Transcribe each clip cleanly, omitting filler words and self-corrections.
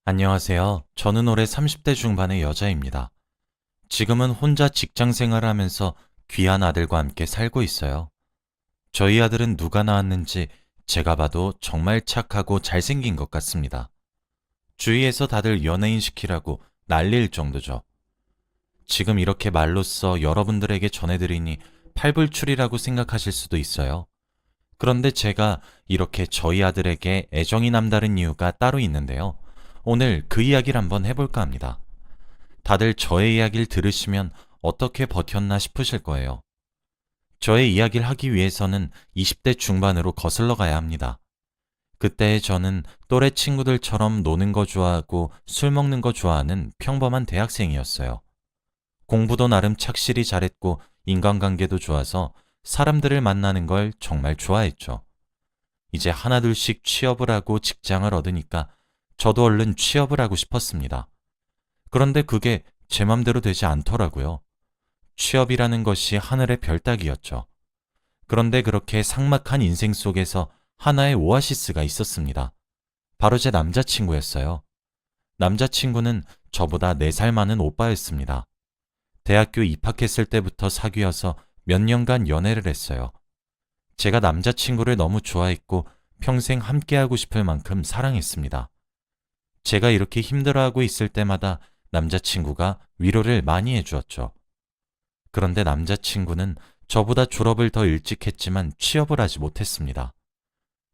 안녕하세요. 저는 올해 30대 중반의 여자입니다. 지금은 혼자 직장 생활을 하면서 귀한 아들과 함께 살고 있어요. 저희 아들은 누가 낳았는지 제가 봐도 정말 착하고 잘생긴 것 같습니다. 주위에서 다들 연예인 시키라고 난리일 정도죠. 지금 이렇게 말로써 여러분들에게 전해드리니 팔불출이라고 생각하실 수도 있어요. 그런데 제가 이렇게 저희 아들에게 애정이 남다른 이유가 따로 있는데요. 오늘 그 이야기를 한번 해볼까 합니다. 다들 저의 이야기를 들으시면 어떻게 버텼나 싶으실 거예요. 저의 이야기를 하기 위해서는 20대 중반으로 거슬러 가야 합니다. 그때의 저는 또래 친구들처럼 노는 거 좋아하고 술 먹는 거 좋아하는 평범한 대학생이었어요. 공부도 나름 착실히 잘했고 인간관계도 좋아서 사람들을 만나는 걸 정말 좋아했죠. 이제 하나둘씩 취업을 하고 직장을 얻으니까 저도 얼른 취업을 하고 싶었습니다. 그런데 그게 제 맘대로 되지 않더라고요. 취업이라는 것이 하늘의 별 따기였죠. 그런데 그렇게 삭막한 인생 속에서 하나의 오아시스가 있었습니다. 바로 제 남자친구였어요. 남자친구는 저보다 4살 많은 오빠였습니다. 대학교 입학했을 때부터 사귀어서 몇 년간 연애를 했어요. 제가 남자친구를 너무 좋아했고 평생 함께하고 싶을 만큼 사랑했습니다. 제가 이렇게 힘들어하고 있을 때마다 남자친구가 위로를 많이 해주었죠. 그런데 남자친구는 저보다 졸업을 더 일찍 했지만 취업을 하지 못했습니다.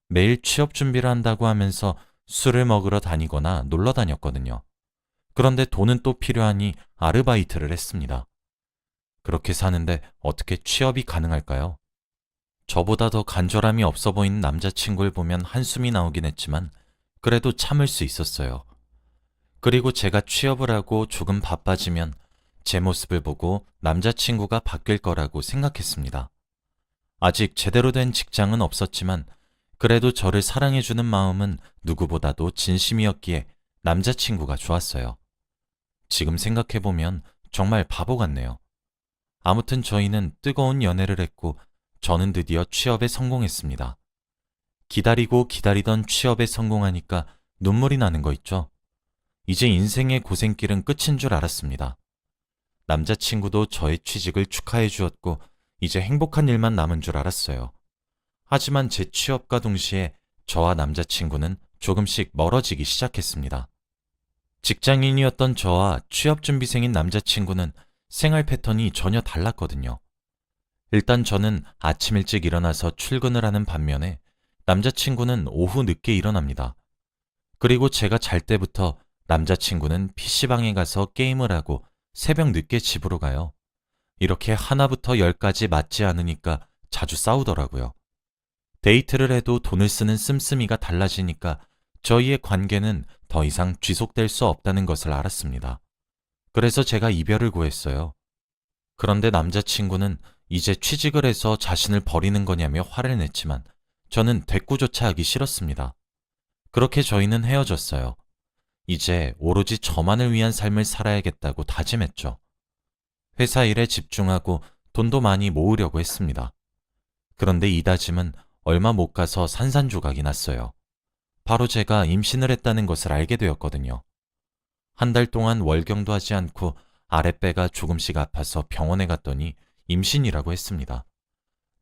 매일 취업 준비를 한다고 하면서 술을 먹으러 다니거나 놀러 다녔거든요. 그런데 돈은 또 필요하니 아르바이트를 했습니다. 그렇게 사는데 어떻게 취업이 가능할까요? 저보다 더 간절함이 없어 보이는 남자친구를 보면 한숨이 나오긴 했지만 그래도 참을 수 있었어요. 그리고 제가 취업을 하고 조금 바빠지면 제 모습을 보고 남자친구가 바뀔 거라고 생각했습니다. 아직 제대로 된 직장은 없었지만 그래도 저를 사랑해주는 마음은 누구보다도 진심이었기에 남자친구가 좋았어요. 지금 생각해보면 정말 바보 같네요. 아무튼 저희는 뜨거운 연애를 했고 저는 드디어 취업에 성공했습니다. 기다리고 기다리던 취업에 성공하니까 눈물이 나는 거 있죠? 이제 인생의 고생길은 끝인 줄 알았습니다. 남자친구도 저의 취직을 축하해 주었고 이제 행복한 일만 남은 줄 알았어요. 하지만 제 취업과 동시에 저와 남자친구는 조금씩 멀어지기 시작했습니다. 직장인이었던 저와 취업준비생인 남자친구는 생활 패턴이 전혀 달랐거든요. 일단 저는 아침 일찍 일어나서 출근을 하는 반면에 남자친구는 오후 늦게 일어납니다. 그리고 제가 잘 때부터 남자친구는 PC방에 가서 게임을 하고 새벽 늦게 집으로 가요. 이렇게 하나부터 열까지 맞지 않으니까 자주 싸우더라고요. 데이트를 해도 돈을 쓰는 씀씀이가 달라지니까 저희의 관계는 더 이상 지속될 수 없다는 것을 알았습니다. 그래서 제가 이별을 구했어요. 그런데 남자친구는 이제 취직을 해서 자신을 버리는 거냐며 화를 냈지만 저는 대꾸조차 하기 싫었습니다. 그렇게 저희는 헤어졌어요. 이제 오로지 저만을 위한 삶을 살아야겠다고 다짐했죠. 회사 일에 집중하고 돈도 많이 모으려고 했습니다. 그런데 이 다짐은 얼마 못 가서 산산조각이 났어요. 바로 제가 임신을 했다는 것을 알게 되었거든요. 한 달 동안 월경도 하지 않고 아랫배가 조금씩 아파서 병원에 갔더니 임신이라고 했습니다.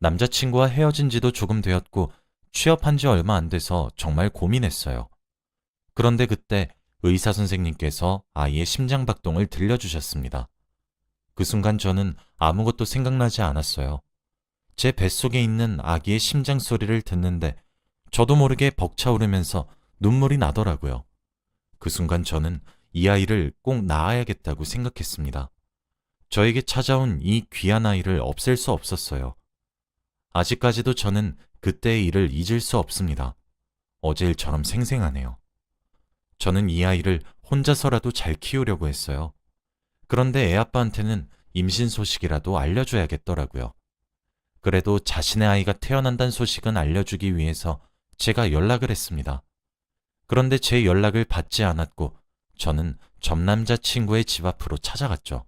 남자친구와 헤어진 지도 조금 되었고 취업한 지 얼마 안 돼서 정말 고민했어요. 그런데 그때 의사 선생님께서 아이의 심장박동을 들려주셨습니다. 그 순간 저는 아무것도 생각나지 않았어요. 제 뱃속에 있는 아기의 심장 소리를 듣는데 저도 모르게 벅차오르면서 눈물이 나더라고요. 그 순간 저는 이 아이를 꼭 낳아야겠다고 생각했습니다. 저에게 찾아온 이 귀한 아이를 없앨 수 없었어요. 아직까지도 저는 그때의 일을 잊을 수 없습니다. 어제 일처럼 생생하네요. 저는 이 아이를 혼자서라도 잘 키우려고 했어요. 그런데 애 아빠한테는 임신 소식이라도 알려줘야겠더라고요. 그래도 자신의 아이가 태어난다는 소식은 알려주기 위해서 제가 연락을 했습니다. 그런데 제 연락을 받지 않았고 저는 전 남자친구의 집 앞으로 찾아갔죠.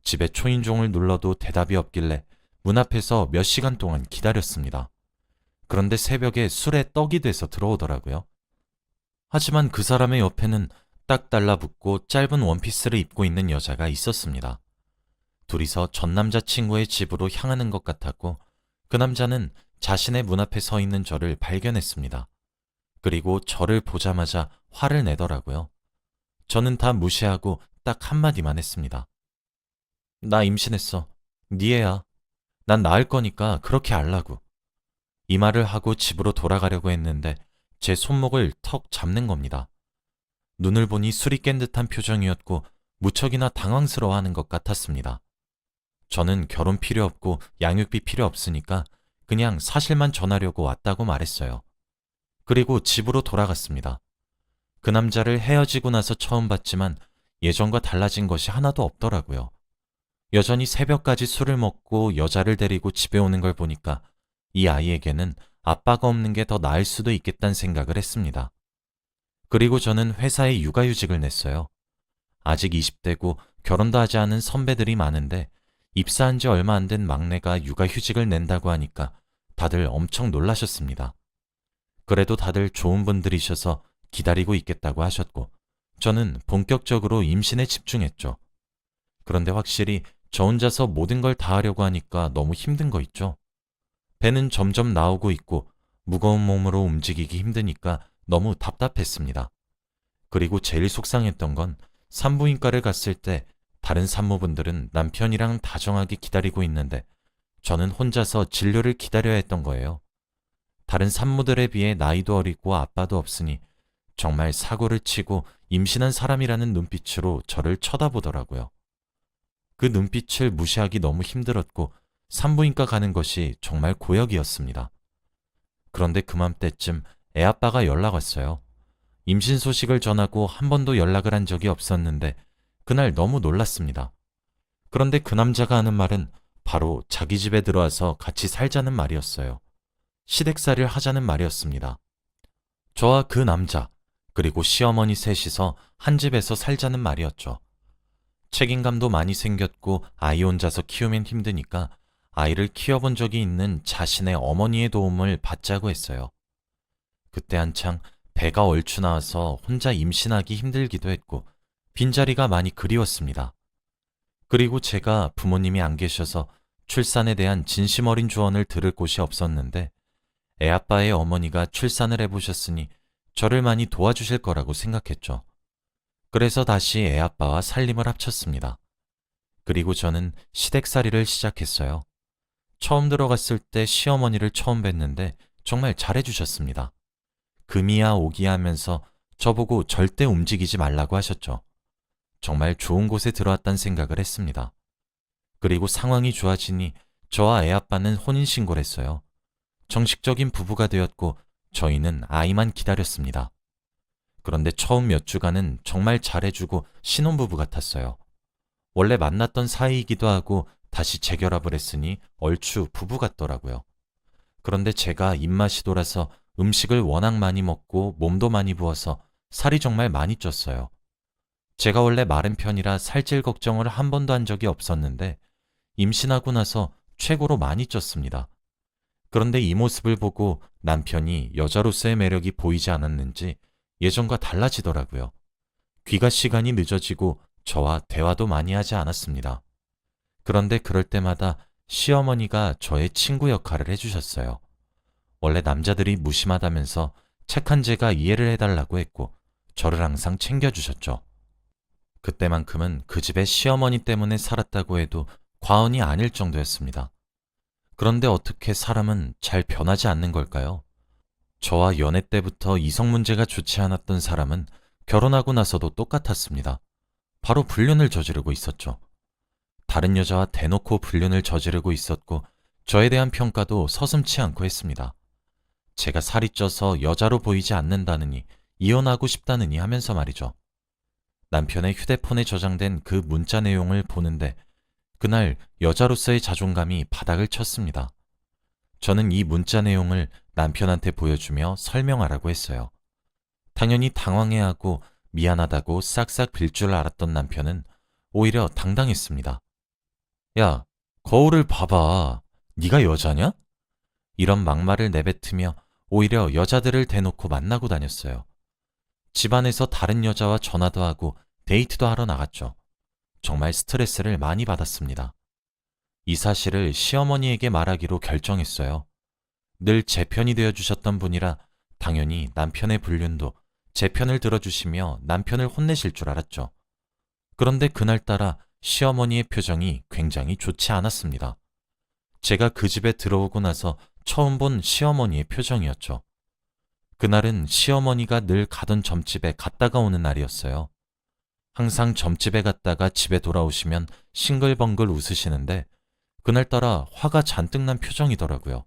집에 초인종을 눌러도 대답이 없길래 문 앞에서 몇 시간 동안 기다렸습니다. 그런데 새벽에 술에 떡이 돼서 들어오더라고요. 하지만 그 사람의 옆에는 딱 달라붙고 짧은 원피스를 입고 있는 여자가 있었습니다. 둘이서 전 남자친구의 집으로 향하는 것 같았고 그 남자는 자신의 문 앞에 서 있는 저를 발견했습니다. 그리고 저를 보자마자 화를 내더라고요. 저는 다 무시하고 딱 한마디만 했습니다. 나 임신했어. 네 애야. 난 낳을 거니까 그렇게 알라고. 이 말을 하고 집으로 돌아가려고 했는데 제 손목을 턱 잡는 겁니다. 눈을 보니 술이 깬 듯한 표정이었고 무척이나 당황스러워하는 것 같았습니다. 저는 결혼 필요 없고 양육비 필요 없으니까 그냥 사실만 전하려고 왔다고 말했어요. 그리고 집으로 돌아갔습니다. 그 남자를 헤어지고 나서 처음 봤지만 예전과 달라진 것이 하나도 없더라고요. 여전히 새벽까지 술을 먹고 여자를 데리고 집에 오는 걸 보니까 이 아이에게는 아빠가 없는 게 더 나을 수도 있겠다는 생각을 했습니다. 그리고 저는 회사에 육아휴직을 냈어요. 아직 20대고 결혼도 하지 않은 선배들이 많은데 입사한 지 얼마 안 된 막내가 육아휴직을 낸다고 하니까 다들 엄청 놀라셨습니다. 그래도 다들 좋은 분들이셔서 기다리고 있겠다고 하셨고 저는 본격적으로 임신에 집중했죠. 그런데 확실히 저 혼자서 모든 걸 다 하려고 하니까 너무 힘든 거 있죠. 배는 점점 나오고 있고 무거운 몸으로 움직이기 힘드니까 너무 답답했습니다. 그리고 제일 속상했던 건 산부인과를 갔을 때 다른 산모분들은 남편이랑 다정하게 기다리고 있는데 저는 혼자서 진료를 기다려야 했던 거예요. 다른 산모들에 비해 나이도 어리고 아빠도 없으니 정말 사고를 치고 임신한 사람이라는 눈빛으로 저를 쳐다보더라고요. 그 눈빛을 무시하기 너무 힘들었고 산부인과 가는 것이 정말 고역이었습니다. 그런데 그맘때쯤 애아빠가 연락 왔어요. 임신 소식을 전하고 한 번도 연락을 한 적이 없었는데 그날 너무 놀랐습니다. 그런데 그 남자가 하는 말은 바로 자기 집에 들어와서 같이 살자는 말이었어요. 시댁살이를 하자는 말이었습니다. 저와 그 남자, 그리고 시어머니 셋이서 한 집에서 살자는 말이었죠. 책임감도 많이 생겼고 아이 혼자서 키우면 힘드니까 아이를 키워본 적이 있는 자신의 어머니의 도움을 받자고 했어요. 그때 한창 배가 얼추 나와서 혼자 임신하기 힘들기도 했고 빈자리가 많이 그리웠습니다. 그리고 제가 부모님이 안 계셔서 출산에 대한 진심 어린 조언을 들을 곳이 없었는데 애아빠의 어머니가 출산을 해보셨으니 저를 많이 도와주실 거라고 생각했죠. 그래서 다시 애아빠와 살림을 합쳤습니다. 그리고 저는 시댁살이를 시작했어요. 처음 들어갔을 때 시어머니를 처음 뵀는데 정말 잘해주셨습니다. 금이야 오기야 하면서 저보고 절대 움직이지 말라고 하셨죠. 정말 좋은 곳에 들어왔다는 생각을 했습니다. 그리고 상황이 좋아지니 저와 애아빠는 혼인신고를 했어요. 정식적인 부부가 되었고 저희는 아이만 기다렸습니다. 그런데 처음 몇 주간은 정말 잘해주고 신혼부부 같았어요. 원래 만났던 사이이기도 하고 다시 재결합을 했으니 얼추 부부 같더라고요. 그런데 제가 입맛이 돌아서 음식을 워낙 많이 먹고 몸도 많이 부어서 살이 정말 많이 쪘어요. 제가 원래 마른 편이라 살찔 걱정을 한 번도 한 적이 없었는데 임신하고 나서 최고로 많이 쪘습니다. 그런데 이 모습을 보고 남편이 여자로서의 매력이 보이지 않았는지 예전과 달라지더라고요. 귀가 시간이 늦어지고 저와 대화도 많이 하지 않았습니다. 그런데 그럴 때마다 시어머니가 저의 친구 역할을 해주셨어요. 원래 남자들이 무심하다면서 착한 제가 이해를 해달라고 했고 저를 항상 챙겨주셨죠. 그때만큼은 그 집의 시어머니 때문에 살았다고 해도 과언이 아닐 정도였습니다. 그런데 어떻게 사람은 잘 변하지 않는 걸까요? 저와 연애 때부터 이성 문제가 좋지 않았던 사람은 결혼하고 나서도 똑같았습니다. 바로 불륜을 저지르고 있었죠. 다른 여자와 대놓고 불륜을 저지르고 있었고 저에 대한 평가도 서슴지 않고 했습니다. 제가 살이 쪄서 여자로 보이지 않는다느니 이혼하고 싶다느니 하면서 말이죠. 남편의 휴대폰에 저장된 그 문자 내용을 보는데 그날 여자로서의 자존감이 바닥을 쳤습니다. 저는 이 문자 내용을 남편한테 보여주며 설명하라고 했어요. 당연히 당황해하고 미안하다고 싹싹 빌 줄 알았던 남편은 오히려 당당했습니다. 야, 거울을 봐봐. 네가 여자냐? 이런 막말을 내뱉으며 오히려 여자들을 대놓고 만나고 다녔어요. 집안에서 다른 여자와 전화도 하고 데이트도 하러 나갔죠. 정말 스트레스를 많이 받았습니다. 이 사실을 시어머니에게 말하기로 결정했어요. 늘 제 편이 되어주셨던 분이라 당연히 남편의 불륜도 제 편을 들어주시며 남편을 혼내실 줄 알았죠. 그런데 그날따라 시어머니의 표정이 굉장히 좋지 않았습니다. 제가 그 집에 들어오고 나서 처음 본 시어머니의 표정이었죠. 그날은 시어머니가 늘 가던 점집에 갔다가 오는 날이었어요. 항상 점집에 갔다가 집에 돌아오시면 싱글벙글 웃으시는데 그날따라 화가 잔뜩 난 표정이더라고요.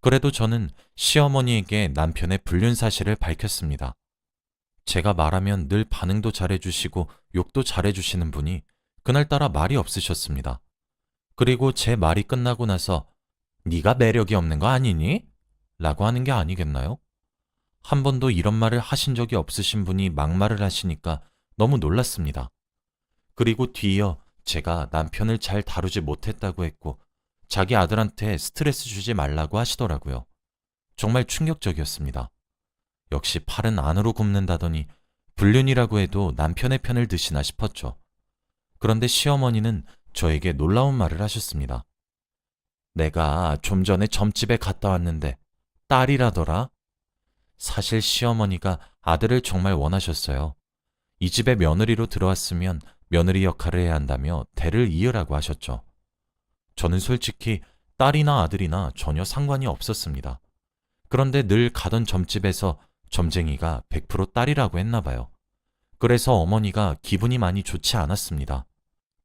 그래도 저는 시어머니에게 남편의 불륜 사실을 밝혔습니다. 제가 말하면 늘 반응도 잘해주시고 욕도 잘해주시는 분이 그날따라 말이 없으셨습니다. 그리고 제 말이 끝나고 나서 네가 매력이 없는 거 아니니? 라고 하는 게 아니겠나요? 한 번도 이런 말을 하신 적이 없으신 분이 막말을 하시니까 너무 놀랐습니다. 그리고 뒤이어 제가 남편을 잘 다루지 못했다고 했고 자기 아들한테 스트레스 주지 말라고 하시더라고요. 정말 충격적이었습니다. 역시 팔은 안으로 굽는다더니 불륜이라고 해도 남편의 편을 드시나 싶었죠. 그런데 시어머니는 저에게 놀라운 말을 하셨습니다. 내가 좀 전에 점집에 갔다 왔는데 딸이라더라? 사실 시어머니가 아들을 정말 원하셨어요. 이 집에 며느리로 들어왔으면 며느리 역할을 해야 한다며 대를 이으라고 하셨죠. 저는 솔직히 딸이나 아들이나 전혀 상관이 없었습니다. 그런데 늘 가던 점집에서 점쟁이가 100% 딸이라고 했나 봐요. 그래서 어머니가 기분이 많이 좋지 않았습니다.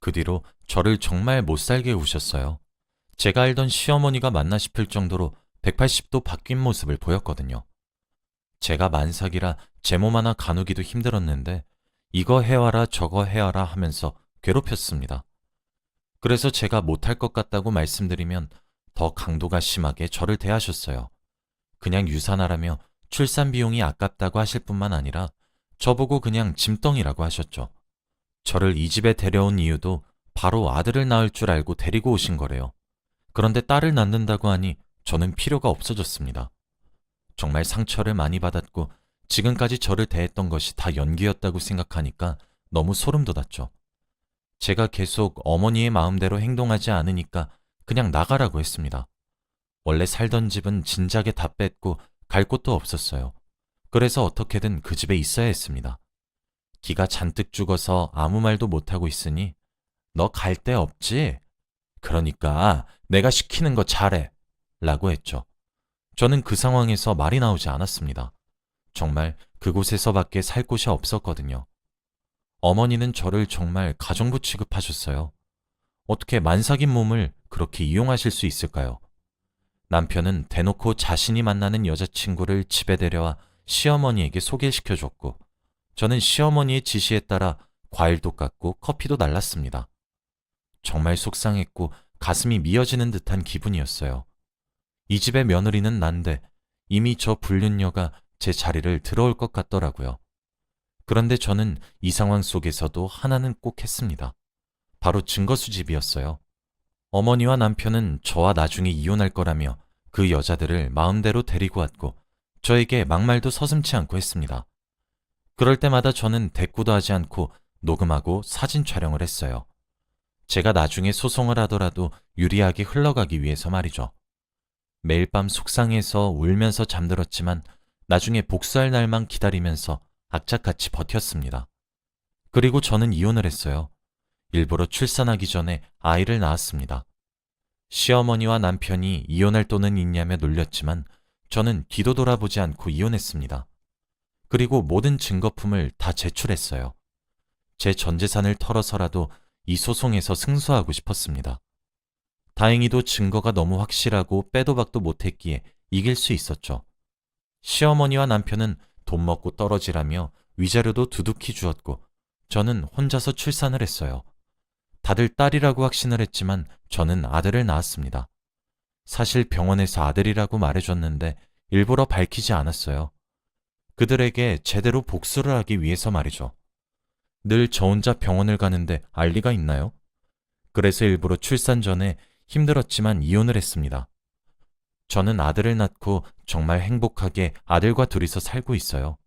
그 뒤로 저를 정말 못살게 우셨어요. 제가 알던 시어머니가 맞나 싶을 정도로 180도 바뀐 모습을 보였거든요. 제가 만삭이라 제 몸 하나 가누기도 힘들었는데 이거 해와라 저거 해와라 하면서 괴롭혔습니다. 그래서 제가 못할 것 같다고 말씀드리면 더 강도가 심하게 저를 대하셨어요. 그냥 유산하라며 출산 비용이 아깝다고 하실 뿐만 아니라 저보고 그냥 짐덩이라고 하셨죠. 저를 이 집에 데려온 이유도 바로 아들을 낳을 줄 알고 데리고 오신 거래요. 그런데 딸을 낳는다고 하니 저는 필요가 없어졌습니다. 정말 상처를 많이 받았고 지금까지 저를 대했던 것이 다 연기였다고 생각하니까 너무 소름 돋았죠. 제가 계속 어머니의 마음대로 행동하지 않으니까 그냥 나가라고 했습니다. 원래 살던 집은 진작에 다 뺐고 갈 곳도 없었어요. 그래서 어떻게든 그 집에 있어야 했습니다. 기가 잔뜩 죽어서 아무 말도 못하고 있으니 너 갈 데 없지? 그러니까 내가 시키는 거 잘해 라고 했죠. 저는 그 상황에서 말이 나오지 않았습니다. 정말 그곳에서밖에 살 곳이 없었거든요. 어머니는 저를 정말 가정부 취급하셨어요. 어떻게 만삭인 몸을 그렇게 이용하실 수 있을까요? 남편은 대놓고 자신이 만나는 여자친구를 집에 데려와 시어머니에게 소개시켜줬고 저는 시어머니의 지시에 따라 과일도 깎고 커피도 날랐습니다. 정말 속상했고 가슴이 미어지는 듯한 기분이었어요. 이 집의 며느리는 난데 이미 저 불륜녀가 제 자리를 들어올 것 같더라고요. 그런데 저는 이 상황 속에서도 하나는 꼭 했습니다. 바로 증거 수집이었어요. 어머니와 남편은 저와 나중에 이혼할 거라며 그 여자들을 마음대로 데리고 왔고 저에게 막말도 서슴지 않고 했습니다. 그럴 때마다 저는 대꾸도 하지 않고 녹음하고 사진 촬영을 했어요. 제가 나중에 소송을 하더라도 유리하게 흘러가기 위해서 말이죠. 매일 밤 속상해서 울면서 잠들었지만 나중에 복수할 날만 기다리면서 악착같이 버텼습니다. 그리고 저는 이혼을 했어요. 일부러 출산하기 전에 아이를 낳았습니다. 시어머니와 남편이 이혼할 돈은 있냐며 놀렸지만 저는 뒤도 돌아보지 않고 이혼했습니다. 그리고 모든 증거품을 다 제출했어요. 제 전 재산을 털어서라도 이 소송에서 승소하고 싶었습니다. 다행히도 증거가 너무 확실하고 빼도 박도 못했기에 이길 수 있었죠. 시어머니와 남편은 돈 먹고 떨어지라며 위자료도 두둑히 주었고 저는 혼자서 출산을 했어요. 다들 딸이라고 확신을 했지만 저는 아들을 낳았습니다. 사실 병원에서 아들이라고 말해줬는데 일부러 밝히지 않았어요. 그들에게 제대로 복수를 하기 위해서 말이죠. 늘 저 혼자 병원을 가는데 알 리가 있나요? 그래서 일부러 출산 전에 힘들었지만 이혼을 했습니다. 저는 아들을 낳고 정말 행복하게 아들과 둘이서 살고 있어요.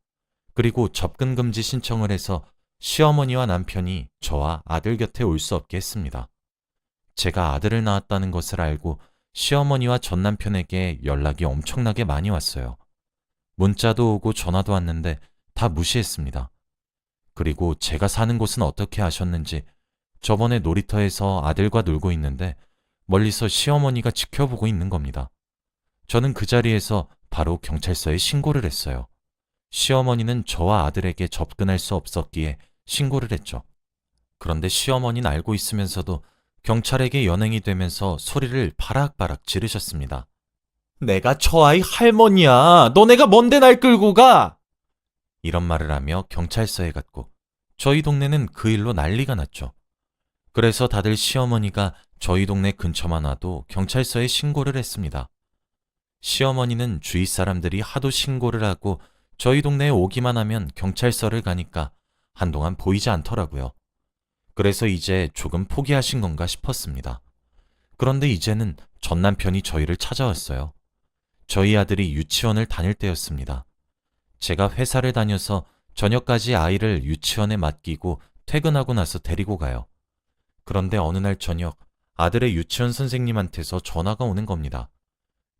그리고 접근 금지 신청을 해서 시어머니와 남편이 저와 아들 곁에 올 수 없게 했습니다. 제가 아들을 낳았다는 것을 알고 시어머니와 전 남편에게 연락이 엄청나게 많이 왔어요. 문자도 오고 전화도 왔는데 다 무시했습니다. 그리고 제가 사는 곳은 어떻게 아셨는지 저번에 놀이터에서 아들과 놀고 있는데 멀리서 시어머니가 지켜보고 있는 겁니다. 저는 그 자리에서 바로 경찰서에 신고를 했어요. 시어머니는 저와 아들에게 접근할 수 없었기에 신고를 했죠. 그런데 시어머니는 알고 있으면서도 경찰에게 연행이 되면서 소리를 바락바락 지르셨습니다. 내가 저 아이 할머니야. 너네가 뭔데 날 끌고 가? 이런 말을 하며 경찰서에 갔고 저희 동네는 그 일로 난리가 났죠. 그래서 다들 시어머니가 저희 동네 근처만 와도 경찰서에 신고를 했습니다. 시어머니는 주위 사람들이 하도 신고를 하고 저희 동네에 오기만 하면 경찰서를 가니까 한동안 보이지 않더라고요. 그래서 이제 조금 포기하신 건가 싶었습니다. 그런데 이제는 전 남편이 저희를 찾아왔어요. 저희 아들이 유치원을 다닐 때였습니다. 제가 회사를 다녀서 저녁까지 아이를 유치원에 맡기고 퇴근하고 나서 데리고 가요. 그런데 어느 날 저녁 아들의 유치원 선생님한테서 전화가 오는 겁니다.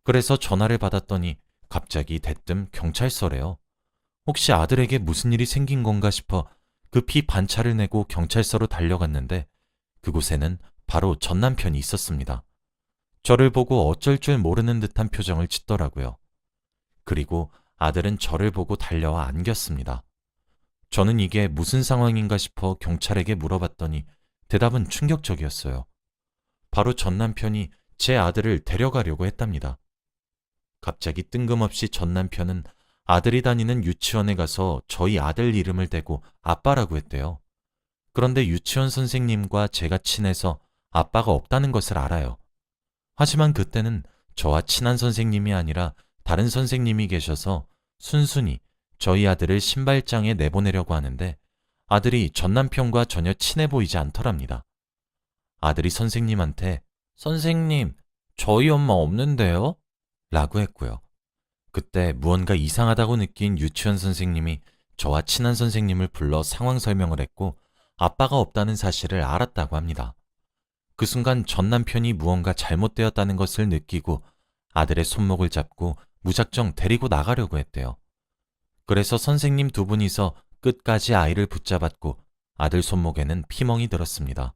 그래서 전화를 받았더니 갑자기 대뜸 경찰서래요. 혹시 아들에게 무슨 일이 생긴 건가 싶어 급히 반차를 내고 경찰서로 달려갔는데 그곳에는 바로 전 남편이 있었습니다. 저를 보고 어쩔 줄 모르는 듯한 표정을 짓더라고요. 그리고 아들은 저를 보고 달려와 안겼습니다. 저는 이게 무슨 상황인가 싶어 경찰에게 물어봤더니 대답은 충격적이었어요. 바로 전 남편이 제 아들을 데려가려고 했답니다. 갑자기 뜬금없이 전 남편은 아들이 다니는 유치원에 가서 저희 아들 이름을 대고 아빠라고 했대요. 그런데 유치원 선생님과 제가 친해서 아빠가 없다는 것을 알아요. 하지만 그때는 저와 친한 선생님이 아니라 다른 선생님이 계셔서 순순히 저희 아들을 신발장에 내보내려고 하는데 아들이 전 남편과 전혀 친해 보이지 않더랍니다. 아들이 선생님한테 선생님, 저희 엄마 없는데요? 라고 했고요. 그때 무언가 이상하다고 느낀 유치원 선생님이 저와 친한 선생님을 불러 상황 설명을 했고 아빠가 없다는 사실을 알았다고 합니다. 그 순간 전 남편이 무언가 잘못되었다는 것을 느끼고 아들의 손목을 잡고 무작정 데리고 나가려고 했대요. 그래서 선생님 두 분이서 끝까지 아이를 붙잡았고 아들 손목에는 피멍이 들었습니다.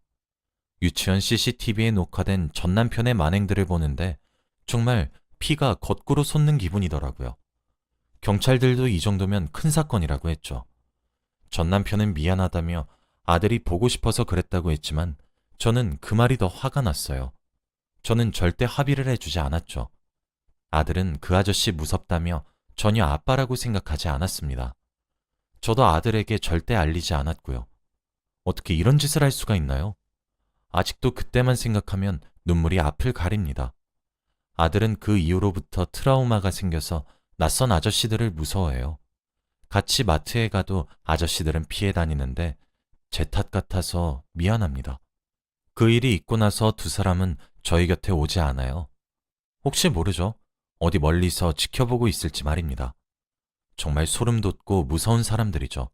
유치원 CCTV에 녹화된 전 남편의 만행들을 보는데 정말 피가 거꾸로 솟는 기분이더라고요. 경찰들도 이 정도면 큰 사건이라고 했죠. 전 남편은 미안하다며 아들이 보고 싶어서 그랬다고 했지만 저는 그 말이 더 화가 났어요. 저는 절대 합의를 해주지 않았죠. 아들은 그 아저씨 무섭다며 전혀 아빠라고 생각하지 않았습니다. 저도 아들에게 절대 알리지 않았고요. 어떻게 이런 짓을 할 수가 있나요? 아직도 그때만 생각하면 눈물이 앞을 가립니다. 아들은 그 이후로부터 트라우마가 생겨서 낯선 아저씨들을 무서워해요. 같이 마트에 가도 아저씨들은 피해 다니는데 제 탓 같아서 미안합니다. 그 일이 있고 나서 두 사람은 저희 곁에 오지 않아요. 혹시 모르죠? 어디 멀리서 지켜보고 있을지 말입니다. 정말 소름 돋고 무서운 사람들이죠.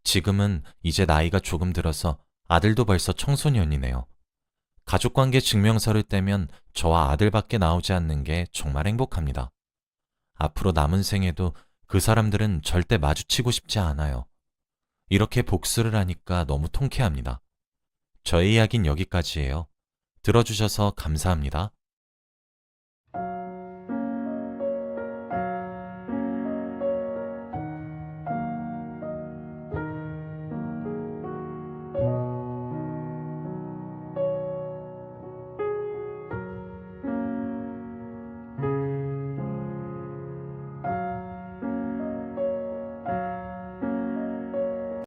지금은 이제 나이가 조금 들어서 아들도 벌써 청소년이네요. 가족관계 증명서를 떼면 저와 아들밖에 나오지 않는 게 정말 행복합니다. 앞으로 남은 생에도 그 사람들은 절대 마주치고 싶지 않아요. 이렇게 복수를 하니까 너무 통쾌합니다. 저의 이야기는 여기까지예요. 들어주셔서 감사합니다.